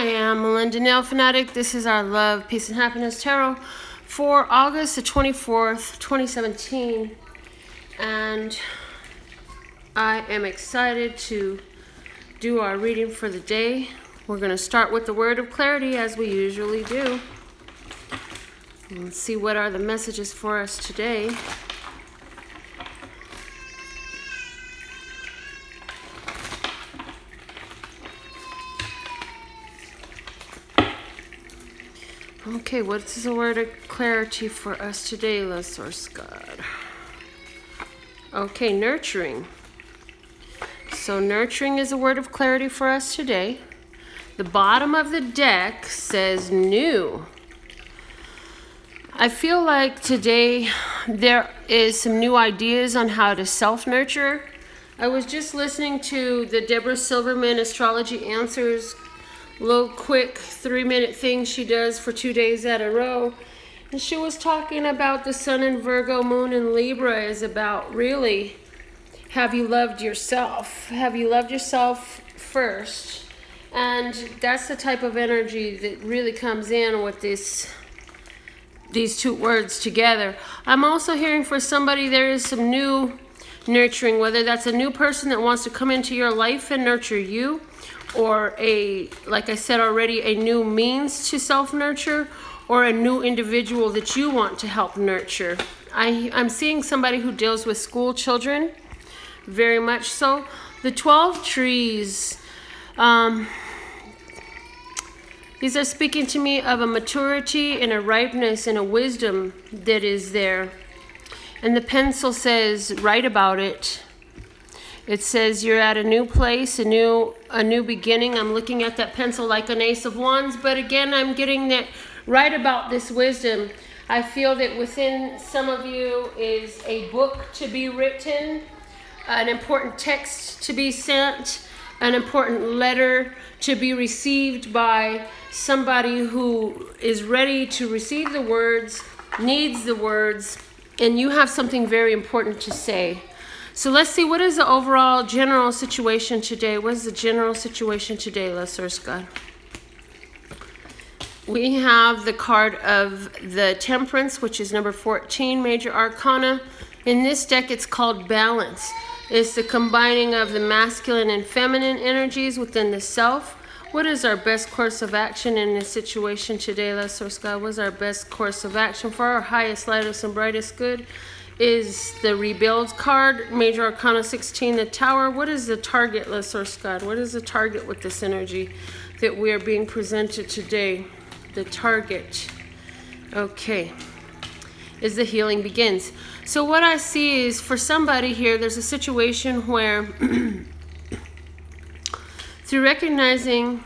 I am Melinda NailFanatic. This is our Love, Peace, and Happiness Tarot for August the 24th, 2017. And I am excited to do our reading for the day. We're going to start with the word of clarity as we usually do. Let's see what are the messages for us today. Okay, what's the word of clarity for us today, La Source God? Okay, nurturing. So nurturing is a word of clarity for us today. The bottom of the deck says new. I feel like today there is some new ideas on how to self-nurture. I was just listening to the Deborah Silverman Astrology Answers little quick 3-minute thing she does for 2 days at a row, and she was talking about the sun in Virgo, moon in Libra is about really, have you loved yourself? Have you loved yourself first? And that's the type of energy that really comes in with these two words together. I'm also hearing for somebody there is some new nurturing, whether that's a new person that wants to come into your life and nurture you, or like I said already, a new means to self-nurture, or a new individual that you want to help nurture. I'm seeing somebody who deals with school children, very much so. The 12 trees, these are speaking to me of a maturity and a ripeness and a wisdom that is there. And the pencil says, write about it. It says you're at a new place, a new beginning. I'm looking at that pencil like an Ace of Wands, but again, I'm getting that write about this wisdom. I feel that within some of you is a book to be written, an important text to be sent, an important letter to be received by somebody who is ready to receive the words, needs the words, and you have something very important to say. So let's see, what is the overall general situation today? What is the general situation today, La Source God? We have the card of the Temperance, which is number 14, Major Arcana. In this deck, it's called Balance. It's the combining of the masculine and feminine energies within the self. What is our best course of action in this situation today, La Source God? What is our best course of action for our highest, lightest, and brightest good? Is the Rebuild card, Major Arcana 16, the Tower. What is the target, La Source God? What is the target with this energy that we are being presented today? The target. Okay. Is the healing begins. So what I see is for somebody here, there's a situation where through recognizing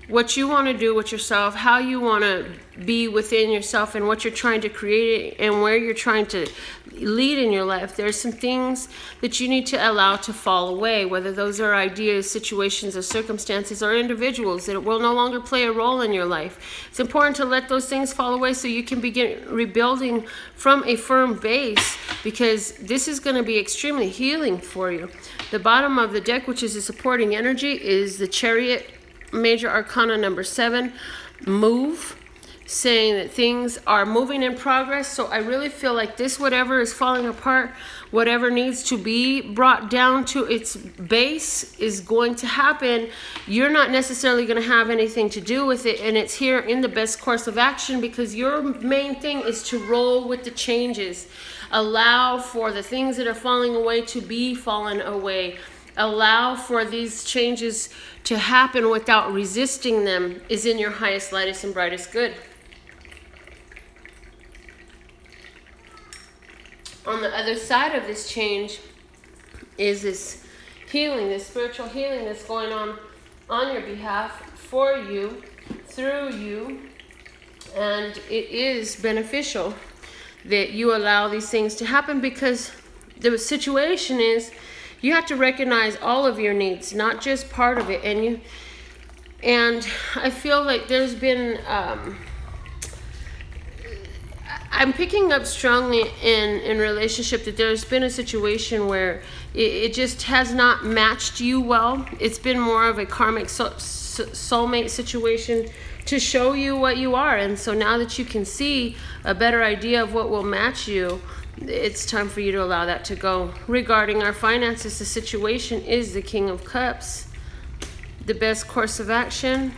what you want to do with yourself, how you want to be within yourself, and what you're trying to create and where you're trying to lead in your life, there's some things that you need to allow to fall away, whether those are ideas, situations, or circumstances, or individuals that will no longer play a role in your life. It's important to let those things fall away so you can begin rebuilding from a firm base, because this is going to be extremely healing for you. The bottom of the deck, which is the supporting energy, is the Chariot, Major Arcana number 7, move, saying that things are moving in progress. So I really feel like this, whatever is falling apart, whatever needs to be brought down to its base is going to happen. You're not necessarily going to have anything to do with it, and it's here in the best course of action, because your main thing is to roll with the changes. Allow for the things that are falling away to be fallen away. Allow for these changes to happen without resisting them is in your highest, lightest, and brightest good. On the other side of this change is this healing, this spiritual healing that's going on your behalf, for you, through you, and it is beneficial that you allow these things to happen, because the situation is you have to recognize all of your needs, not just part of it. And I feel like there's been I'm picking up strongly in relationship that there's been a situation where it just has not matched you well. It's been more of a karmic soulmate situation to show you what you are. And so now that you can see a better idea of what will match you, it's time for you to allow that to go. Regarding our finances, the situation is the King of Cups. The best course of action.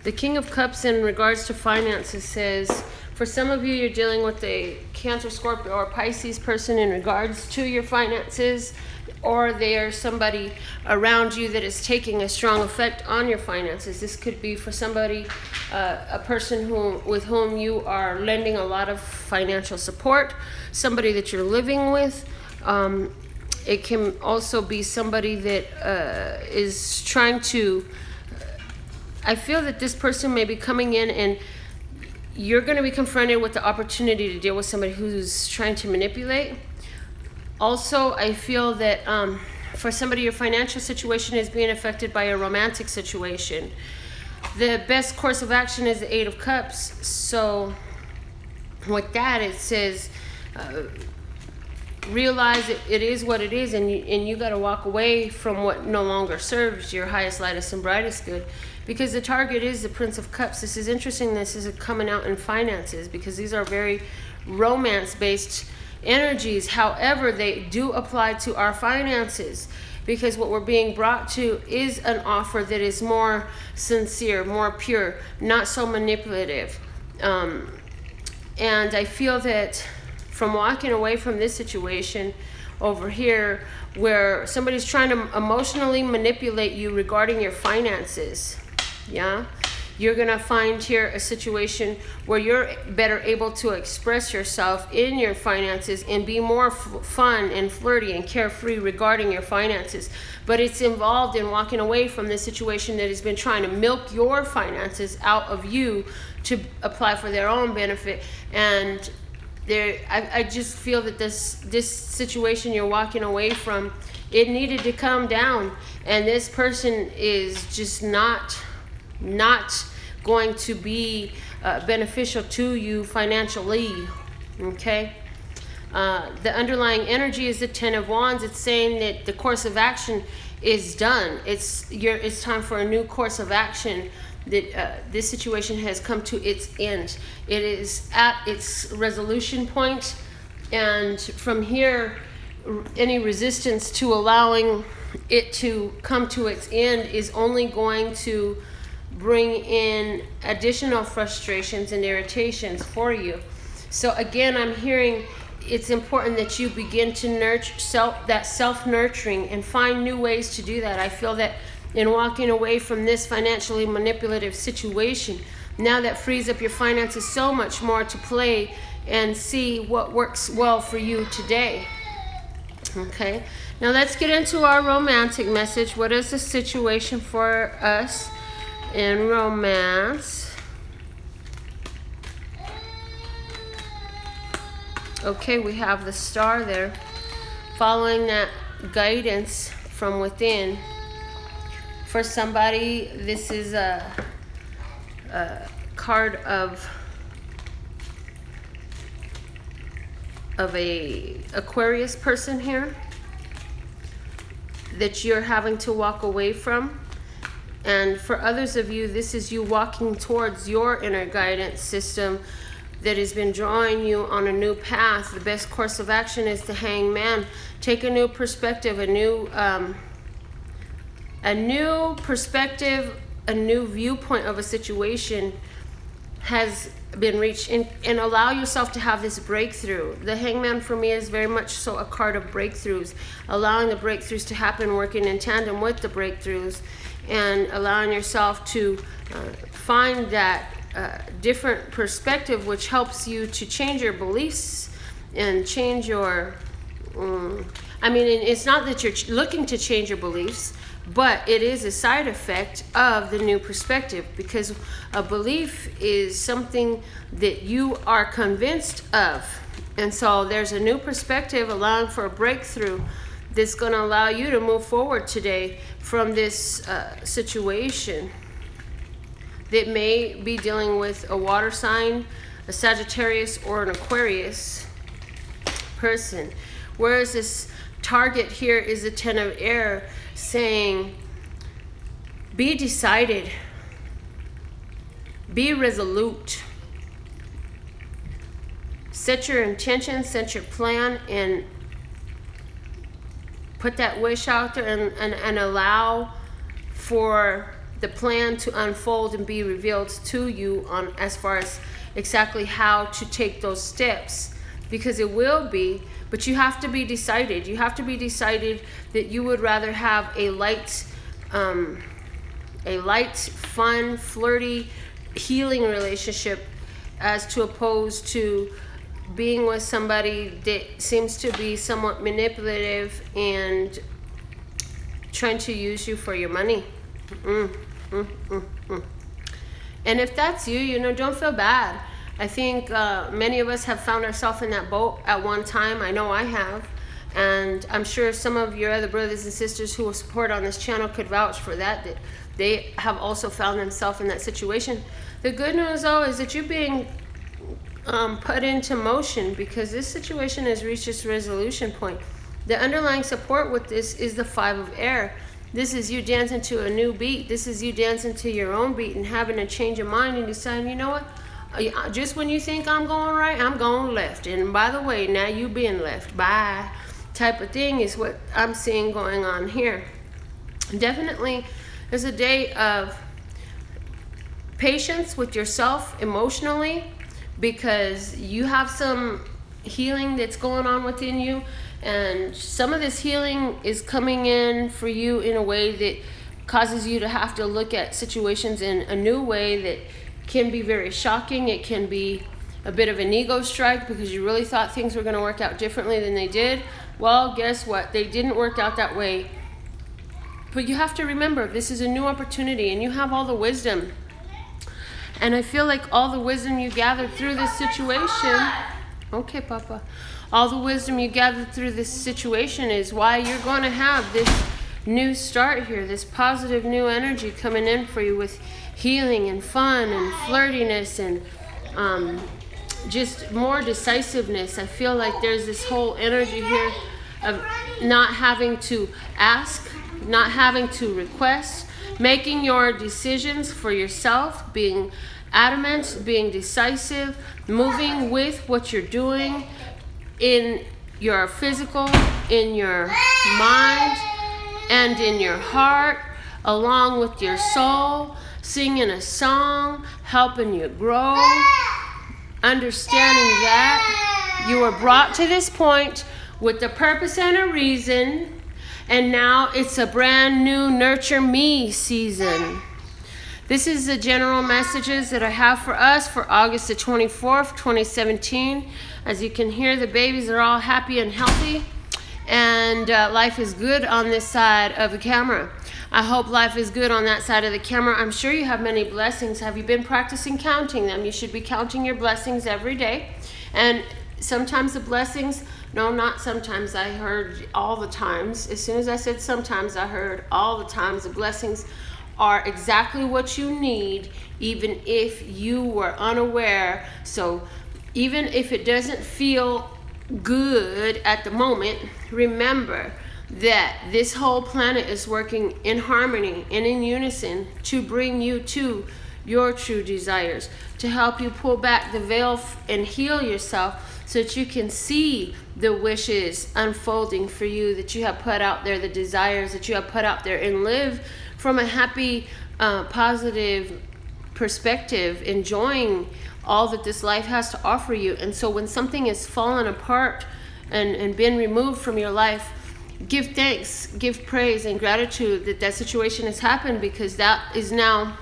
The King of Cups in regards to finances says, for some of you, you're dealing with a Cancer, Scorpio, or Pisces person in regards to your finances, or they are somebody around you that is taking a strong effect on your finances. This could be for somebody, a person with whom you are lending a lot of financial support, somebody that you're living with. It can also be somebody that is trying to, I feel that this person may be coming in and you're going to be confronted with the opportunity to deal with somebody who's trying to manipulate. Also, I feel that for somebody, your financial situation is being affected by a romantic situation. The best course of action is the Eight of Cups. So with that, it says, realize it is what it is, and you got to walk away from what no longer serves your highest, lightest, and brightest good. Because the target is the Prince of Cups. This is interesting. This is coming out in finances because these are very romance-based energies. However, they do apply to our finances because what we're being brought to is an offer that is more sincere, more pure, not so manipulative. And I feel that from walking away from this situation over here where somebody's trying to emotionally manipulate you regarding your finances, yeah, you're gonna find here a situation where you're better able to express yourself in your finances and be more fun and flirty and carefree regarding your finances. But it's involved in walking away from this situation that has been trying to milk your finances out of you to apply for their own benefit. And I just feel that this situation you're walking away from, it needed to come down, and this person is just not going to be beneficial to you financially. Okay, the underlying energy is the Ten of Wands. It's saying that the course of action is done. It's time for a new course of action. That this situation has come to its end. It is at its resolution point, and from here, any resistance to allowing it to come to its end is only going to bring in additional frustrations and irritations for you. So again, I'm hearing it's important that you begin to nurture self-nurturing and find new ways to do that. I feel that in walking away from this financially manipulative situation, now that frees up your finances so much more to play and see what works well for you today. Okay, now let's get into our romantic message. What is the situation for us in romance? Okay, we have the Star there. Following that guidance from within. For somebody, this is a card of a Aquarius person here that you're having to walk away from. And for others of you, this is you walking towards your inner guidance system that has been drawing you on a new path. The best course of action is the Hangman. Take a new perspective, a new perspective, a new viewpoint of a situation has been reached, and allow yourself to have this breakthrough. The Hangman for me is very much so a card of breakthroughs, allowing the breakthroughs to happen, working in tandem with the breakthroughs, and allowing yourself to find that different perspective, which helps you to change your beliefs and change your I mean, it's not that you're looking to change your beliefs, but it is a side effect of the new perspective, because a belief is something that you are convinced of. And so there's a new perspective allowing for a breakthrough that's going to allow you to move forward today from this situation that may be dealing with a water sign, a Sagittarius, or an Aquarius person. Whereas this target here is the 10 of air, saying, be decided, be resolute, set your intention, set your plan, and put that wish out there, and allow for the plan to unfold and be revealed to you on as far as exactly how to take those steps, because it will be, but you have to be decided. You have to be decided that you would rather have a light, fun, flirty, healing relationship as to oppose to being with somebody that seems to be somewhat manipulative and trying to use you for your money. And if that's you, you know, don't feel bad. I think many of us have found ourselves in that boat at one time. I know I have. And I'm sure some of your other brothers and sisters who will support on this channel could vouch for that, that they have also found themselves in that situation. The good news, though, is that you're being put into motion, because this situation has reached its resolution point. The underlying support with this is the 5 of air. This is you dancing to a new beat. This is you dancing to your own beat and having a change of mind and deciding, you know what? Just when you think I'm going right, I'm going left. And by the way, now you being left. Bye. Type of thing is what I'm seeing going on here. Definitely, there's a day of patience with yourself emotionally, because you have some healing that's going on within you. And some of this healing is coming in for you in a way that causes you to have to look at situations in a new way that can be very shocking. It can be a bit of an ego strike, because you really thought things were going to work out differently than they did. Well, guess what? They didn't work out that way. But you have to remember, this is a new opportunity, and you have all the wisdom. And I feel like all the wisdom you gathered through this situation, okay, Papa, all the wisdom you gathered through this situation is why you're going to have this new start here, this positive new energy coming in for you with healing and fun and flirtiness and just more decisiveness. I feel like there's this whole energy here of not having to ask, not having to request, making your decisions for yourself, being adamant, being decisive, moving with what you're doing in your physical, in your mind, and in your heart, along with your soul, singing a song, helping you grow, understanding that you were brought to this point with a purpose and a reason, and now it's a brand new Nurture Me season. This is the general messages that I have for us for August the 24th, 2017. As you can hear, the babies are all happy and healthy, and life is good on this side of the camera. I hope life is good on that side of the camera. I'm sure you have many blessings. Have you been practicing counting them? You should be counting your blessings every day. And sometimes the blessings, no, not sometimes, I heard all the times. As soon as I said sometimes, I heard all the times. The blessings are exactly what you need, even if you were unaware. So even if it doesn't feel good at the moment, remember that this whole planet is working in harmony and in unison to bring you to your true desires, to help you pull back the veil and heal yourself so that you can see the wishes unfolding for you that you have put out there, the desires that you have put out there, and live from a happy, positive perspective, enjoying all that this life has to offer you. And so when something is fallen apart and been removed from your life, give thanks, give praise and gratitude that that situation has happened, because that is now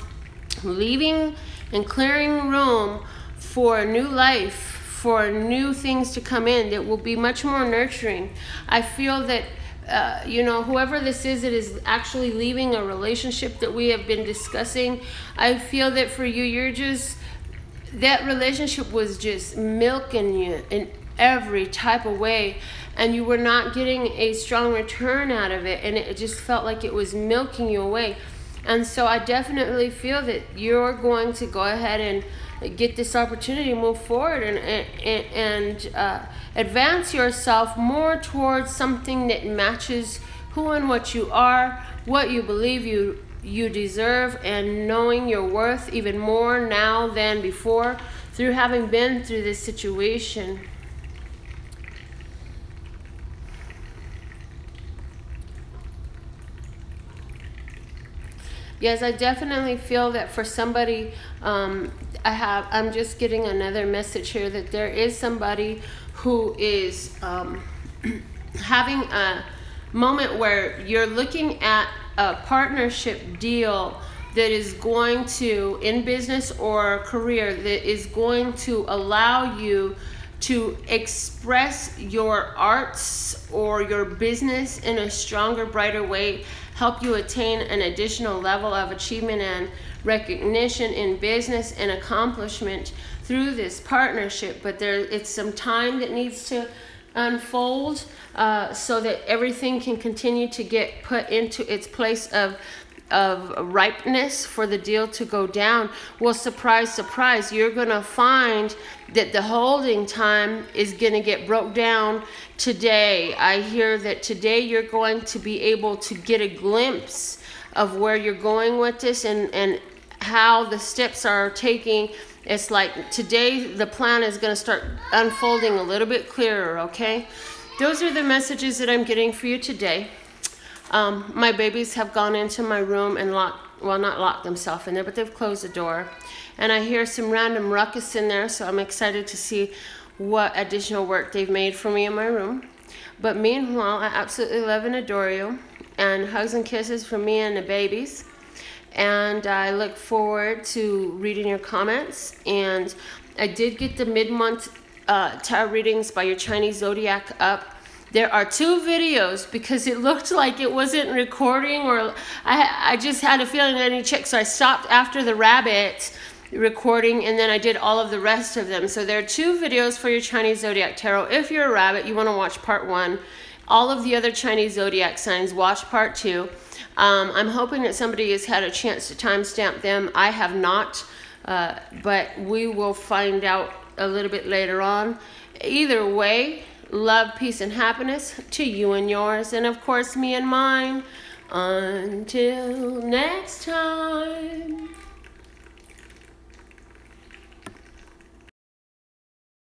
leaving and clearing room for a new life, for new things to come in that will be much more nurturing. I feel that you know, whoever this is that is actually leaving a relationship that we have been discussing, I feel that for you, you're just, that relationship was just milking you in every type of way, and you were not getting a strong return out of it, and it just felt like it was milking you away. And so I definitely feel that you're going to go ahead and get this opportunity to move forward and advance yourself more towards something that matches who and what you are, what you believe you deserve, and knowing your worth even more now than before through having been through this situation. Yes, I definitely feel that for somebody, I'm just getting another message here that there is somebody who is having a moment where you're looking at a partnership deal that is going to, in business or career, that is going to allow you to express your arts or your business in a stronger, brighter way, help you attain an additional level of achievement and recognition in business and accomplishment through this partnership. But it's some time that needs to unfold so that everything can continue to get put into its place of ripeness for the deal to go down. Well, surprise, surprise, you're going to find that the holding time is going to get broke down today. I hear that today you're going to be able to get a glimpse of where you're going with this and how the steps are taking. It's like today the plan is going to start unfolding a little bit clearer, okay? Those are the messages that I'm getting for you today. My babies have gone into my room and not locked themselves in there, but they've closed the door. And I hear some random ruckus in there, so I'm excited to see what additional work they've made for me in my room. But meanwhile, I absolutely love and adore you. And hugs and kisses from me and the babies. And I look forward to reading your comments. And I did get the mid-month tarot readings by your Chinese zodiac up. There are 2 videos because it looked like it wasn't recording, or I just had a feeling I need to check. So I stopped after the rabbit recording and then I did all of the rest of them. So there are 2 videos for your Chinese zodiac tarot. If you're a rabbit, you want to watch part 1. All of the other Chinese zodiac signs, watch part 2. I'm hoping that somebody has had a chance to timestamp them. I have not, but we will find out a little bit later on. Either way, love, peace, and happiness to you and yours, and of course me and mine. Until next time.